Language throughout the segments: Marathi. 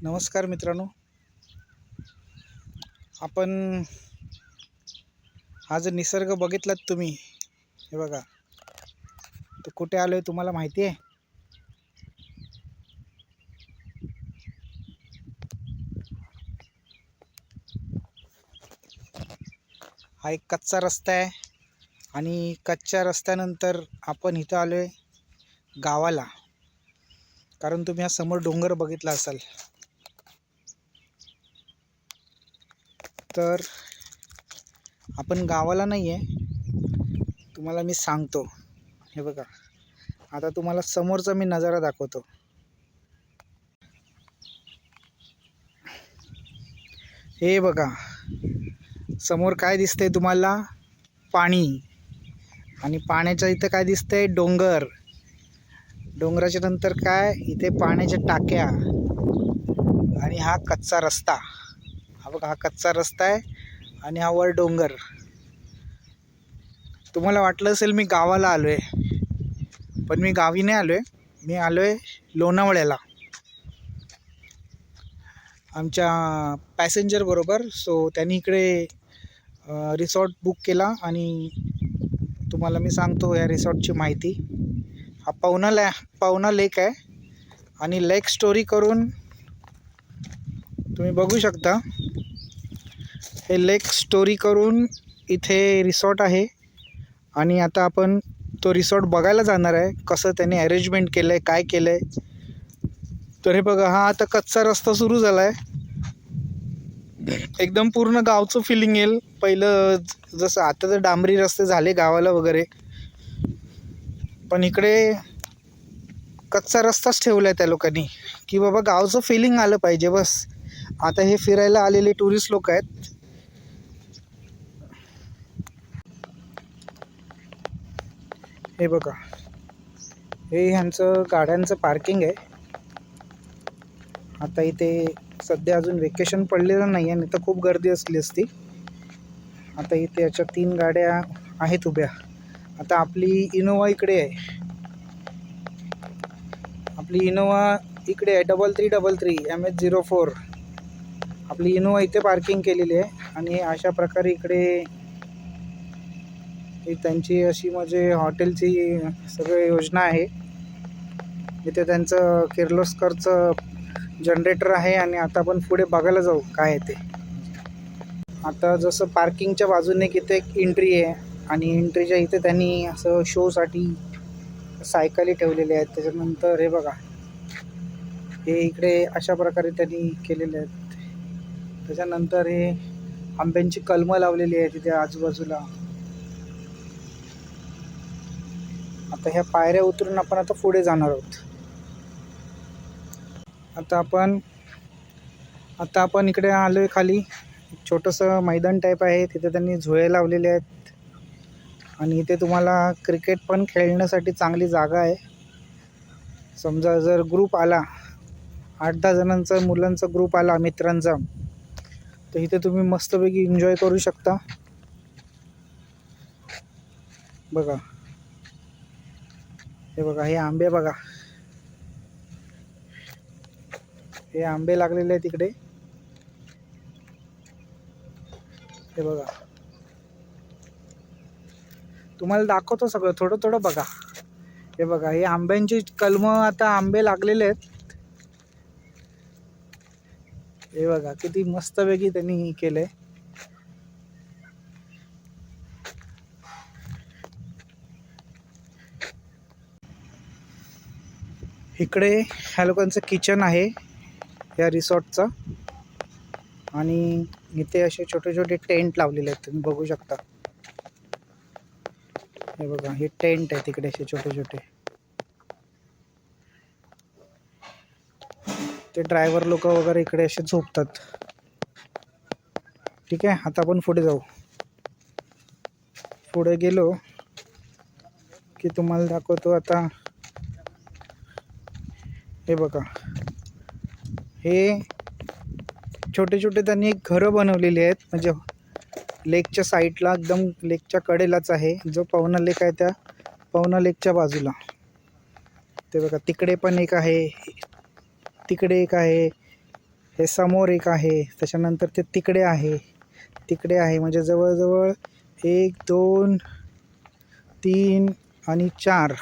नमस्कार मित्रांनो, आपण हा जो निसर्ग बघितलात तुम्ही, हे बघा तो कुठे आलोय तुम्हाला माहिती आहे? हा एक कच्चा रस्ता आहे आणि कच्च्या रस्त्यानंतर आपण इथं आलोय गावाला. कारण तुम्ही हा समोर डोंगर बघितला असाल, तर आपण गावाला नाही आहे, तुम्हाला मी सांगतो. हे बघा, आता तुम्हाला समोरचा मी नजारा दाखवतो. हे बघा, समोर काय दिसतंय तुम्हाला? पाणी. आणि पाण्याच्या इथं काय दिसतंय? डोंगर. डोंगराच्या नंतर काय? इथे पाण्याच्या टाक्या आणि हा कच्चा रस्ता. हा बघा, हा कच्चा रस्ता आहे आणि हा वर डोंगर. तुम्हाला वाटलं असेल मी गावाला आलोय, पण मी गावी नाही आलोय. मी आलोय लोणावळ्याला आमच्या पॅसेंजर बरोबर. सो त्यांनी इकडे रिसॉर्ट बुक केला आणि तुम्हाला मी सांगतो या रिसॉर्टची माहिती. हा पवना लेक आहे आणि लेक स्टोरी करून तुम्ही बघू शकता. हे लेक स्टोरी करून इथे रिसॉर्ट आहे आणि आता आपण तो रिसॉर्ट बघायला जाणार आहे, कसं त्याने अरेंजमेंट केलं आहे, काय केलं आहे. तर हे बघा, हा आता कच्चा रस्ता सुरू झाला आहे. एकदम पूर्ण गावचं फिलिंग येईल. पहिलं जसं आता तर डांबरी रस्ते झाले गावाला वगैरे, पण इकडे कच्चा रस्ताच ठेवला आहे त्या लोकांनी, की बाबा गावचं फिलिंग आलं पाहिजे बस. आता हे फिरायला आलेले टुरिस्ट लोक आहेत. हे बघा, हे ह्यांचं गाड्यांचं पार्किंग आहे. आता इथे सध्या अजून वेकेशन पडलेलं नाही आहे, नाही तर खूप गर्दी असली असती. आता इथे याच्या 3 गाड्या आहेत उभ्या. आता आपली इनोवा इकडे आहे. आपली इनोवा इकडे आहे, 3333 MH04. आपली इनोवा इथे पार्किंग केलेली आहे आणि अशा प्रकारे इकडे ही त्यांची अशी म्हणजे हॉटेलची सगळी योजना आहे. इथे त्यांचं किर्लोस्करचं जनरेटर आहे आणि आता आपण पुढे बघायला जाऊ काय आहे ते. आता जसं पार्किंगच्या बाजूने इथे एक एंट्री आहे आणि एंट्रीच्या इथे त्यांनी असं शोसाठी सायकली ठेवलेल्या आहेत. त्याच्यानंतर हे बघा, हे इकडे अशा प्रकारे त्यांनी केलेले आहेत. त्याच्यानंतर हे आंब्यांची कलमं लावलेली आहे तिथे आजूबाजूला. आता ह्या पायऱ्या उतरून आपण आता पुढे जाणार आहोत. आता आपण इकडे आलो आहे खाली. छोटंसं मैदान टाईप आहे, तिथे त्यांनी झोळे लावलेले आहेत आणि इथे तुम्हाला क्रिकेट पण खेळण्यासाठी चांगली जागा आहे. समजा जर ग्रुप आला, 8-10 जणांचा मुलांचा ग्रुप आला मित्रांचा, तर इथे तुम्ही मस्तपैकी एन्जॉय करू शकता. बघा, हे बघा, हे आंबे बघा, हे आंबे लागलेले आहेत तिकडे. हे बघा, तुम्हाला दाखवतो सगळं, थोडं थोडं बघा. हे बघा, हे आंब्यांची कलमं, आता आंबे लागलेले आहेत. हे बघा किती मस्तपैकी त्यांनी केलंय. इकडे ह्या लोकांचं किचन आहे या रिसॉर्टचं आणि इथे असे छोटे छोटे टेंट लावलेले आहेत, तुम्ही बघू शकता. हे बघा, हे टेंट आहे तिकडे असे छोटे छोटे. ते ड्रायव्हर लोक वगैरे इकडे असे झोपतात. ठीक आहे, आता आपण पुढे जाऊ. पुढे गेलो की तुम्हाला दाखवतो. आता हे बघा, हे छोटे छोटे त्यांनी घरं बनवलेली आहेत, म्हणजे लेकच्या साईडला, एकदम लेकच्या कडेलाच आहे. जो पवना लेक आहे त्या पवना लेकच्या बाजूला. ते बघा, तिकडे पण एक आहे, तिकडे एक आहे, हे समोर एक आहे, त्याच्यानंतर ते तिकडे आहे, तिकडे आहे, म्हणजे जवळजवळ 1 2 3 आणि 4.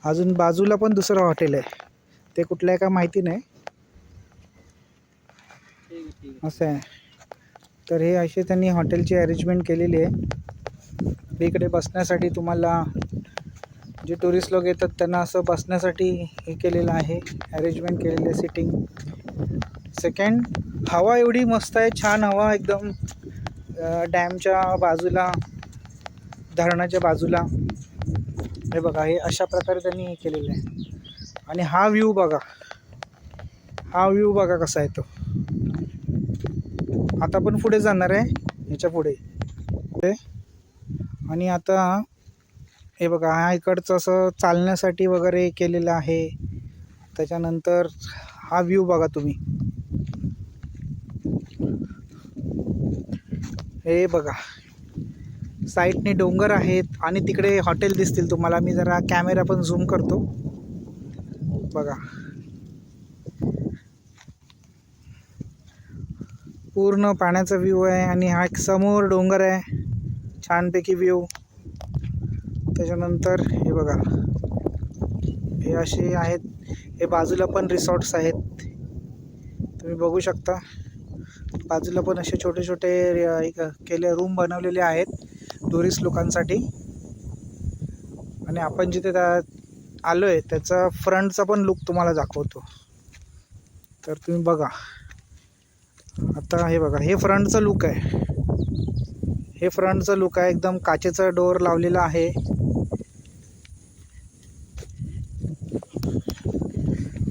अजून बाजूला पण दुसरं हॉटेल आहे, ते कुठलं आहे का माहिती नाही. असं आहे. तर हे असे त्यांनी हॉटेलची अरेंजमेंट केलेली आहे. इकडे बसण्यासाठी तुम्हाला जे टुरिस्ट लोक येतात त्यांना असं बसण्यासाठी हे केलेलं आहे, अरेंजमेंट केलेलं आहे सिटिंग. सेकंड, हवा एवढी मस्त आहे, छान हवा एकदम डॅमच्या बाजूला, धरणाच्या बाजूला. हे बघा, हे अशा प्रकारे त्यांनी हे केलेलं आहे. आणि हा व्ह्यू बघा, हा व्ह्यू बघा कसा आहे तो. आता पण पुढे जाणार आहे, ह्याच्या पुढे. आणि आता हे बघा, हा इकडचं असं चालण्यासाठी वगैरे केलेलं आहे. त्याच्यानंतर हा व्ह्यू बघा तुम्ही, हे बघा साईडने डोंगर आहेत आणि तिकडे हॉटेल दिसतील तुम्हाला. मी जरा कॅमेरा पण झूम करतो बघा, पूर्ण पाण्याचा व्ह्यू आहे. आणि हा एक समोर डोंगर आहे, छानपैकी व्ह्यू. त्याच्यानंतर हे बघा, हे असे आहेत, हे बाजूला पण रिसॉर्ट्स आहेत, तुम्ही बघू शकता. बाजूला पण असे छोटे छोटे केले रूम बनवलेले आहेत टुरिस्ट लोकांसाठी. आणि आपण जिथे आलो आहे त्याचा फ्रंटचा पण लुक तुम्हाला दाखवतो, तर तुम्ही बघा. आता हे बघा, हे फ्रंटचा लुक आहे, हे फ्रंटचा लुक आहे. एकदम काचेचा डोअर लावलेला आहे.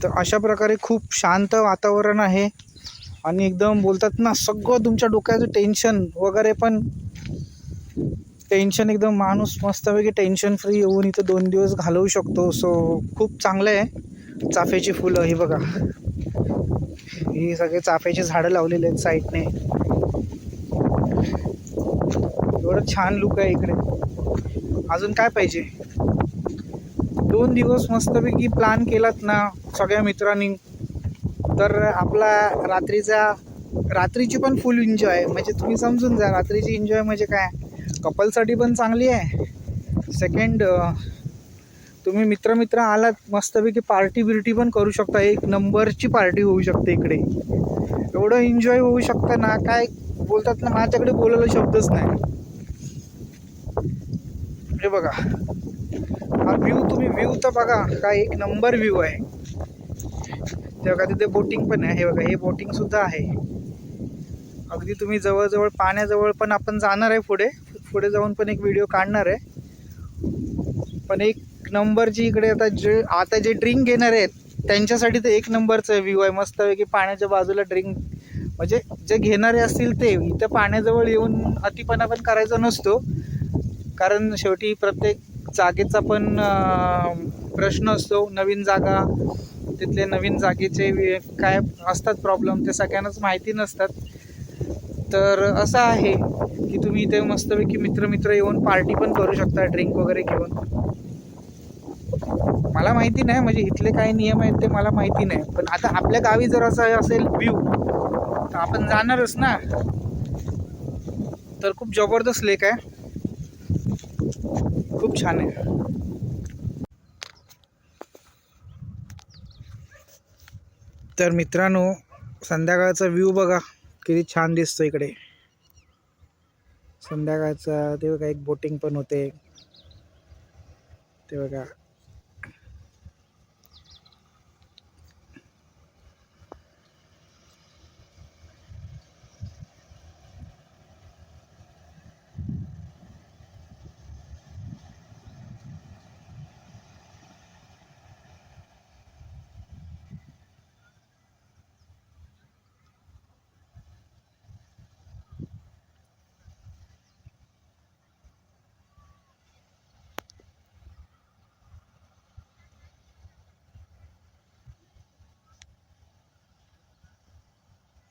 तर अशा प्रकारे खूप शांत वातावरण आहे. आणि एकदम बोलतात ना, सगळं तुमच्या डोक्याचं टेन्शन वगैरे पण, टेन्शन एकदम, माणूस मस्तपैकी टेन्शन फ्री येऊन इथं 2 दिवस घालवू शकतो. सो खूप चांगलं आहे. चाफ्याची फुलं ही बघा, ही सगळे चाफ्याची झाडं लावलेली आहेत साईडने. एवढं छान लुक आहे इकडे, अजून काय पाहिजे. 2 दिवस मस्तपैकी प्लॅन केलात ना सगळ्या मित्रांनी, तर आपला रात्रीची पण फुल एन्जॉय. म्हणजे तुम्ही समजून जा, रात्रीची एन्जॉय म्हणजे काय, कपलसाठी पण चांगली आहे. सेकंड, तुम्ही मित्र आलात, मस्तपैकी पार्टी बिर्टी पण करू शकता. 1 नंबरची पार्टी होऊ शकते इकडे, एवढं एन्जॉय होऊ शकतं ना, काय बोलतात ना, माझ्याकडे बोलायला शब्दच नाही. हे बघा, हा व्ह्यू, तुम्ही व्ह्यू तर बघा, काय 1 नंबर व्ह्यू आहे. ते बघा, तिथे बोटिंग पण आहे. हे बघा, हे बोटिंग सुद्धा आहे. अगदी तुम्ही जवळजवळ पाण्याजवळ पण आपण जाणार आहे. पुढे जाऊन पण एक व्हिडिओ काढणार आहे. पण 1 नंबरची इकडे आता जे ड्रिंक घेणार आहेत त्यांच्यासाठी तर 1 नंबरचा व्ह्यू आहे. मस्तपैकी पाण्याच्या बाजूला ड्रिंक, म्हणजे जे घेणारे असतील ते इथं पाण्याजवळ येऊन अतिपणा पण करायचा नसतो. कारण शेवटी प्रत्येक जागेचा पण प्रश्न असतो. नवीन जागा, तिथले नवीन जागेचे काय असतात प्रॉब्लेम, ते सगळ्यांनाच माहिती नसतात. तर असं आहे की तुम्ही इथे मस्तपैकी मित्र येऊन पार्टी पण करू शकता ड्रिंक वगैरे घेऊन. मला माहिती नाही, म्हणजे इथले काय नियम आहेत ते मला माहिती नाही. पण आता आपल्या गावी जर असं असेल व्ह्यू तर आपण जाणारच ना. तर खूप जबरदस्त लेक आहे, खूप छान आहे. तर मित्रांनो, संध्याकाळचा व्ह्यू बघा किती छान दिसतो इकडे. संध्याकाळचा ते बघा, एक बोटिंग पण होते ते बघा.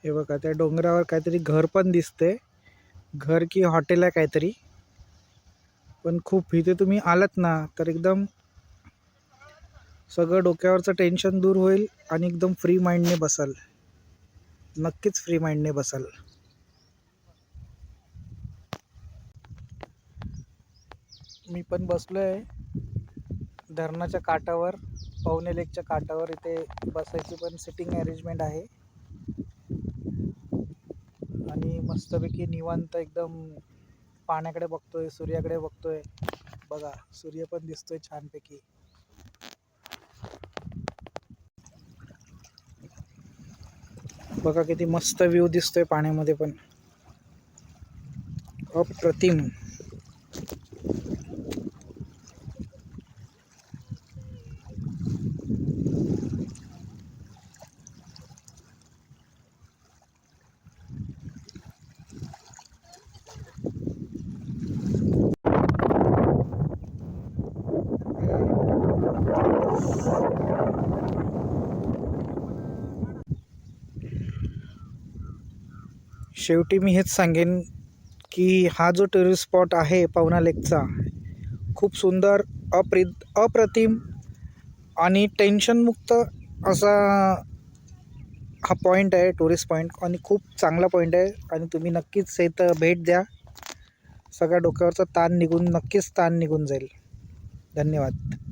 हे बघा, त्या डोंगरावर काहीतरी घर पण दिसते, घर की हॉटेल आहे काहीतरी. पण खूप इथे तुम्ही आलात ना तर एकदम सगळं डोक्यावरचं टेन्शन दूर होईल आणि एकदम फ्री माइंडने बसाल. नक्कीच फ्री माइंडने बसाल. मी पण बसलो आहे धरणाच्या काठावर, पवने लेकच्या काठावर. इथे बसायची पण सिटिंग अरेंजमेंट आहे आणि मस्तपैकी निवांत एकदम पाण्याकडे बघतोय, सूर्याकडे बघतोय. बघा सूर्य पण दिसतोय छानपैकी. बघा किती मस्त व्ह्यू दिसतोय पाण्यामध्ये पण, अप्रतिम. शेवटी मी हेच सांगेन की हा जो टुरिस्ट स्पॉट आहे पवना लेकचा, खूप सुंदर, अप्रतिम आणि टेन्शनमुक्त असा हा पॉईंट आहे, टुरिस्ट पॉईंट. आणि खूप चांगला पॉईंट आहे आणि तुम्ही नक्कीच इथं भेट द्या. सगळ्या डोक्यावरचा ताण निघून, नक्कीच ताण निघून जाईल. धन्यवाद.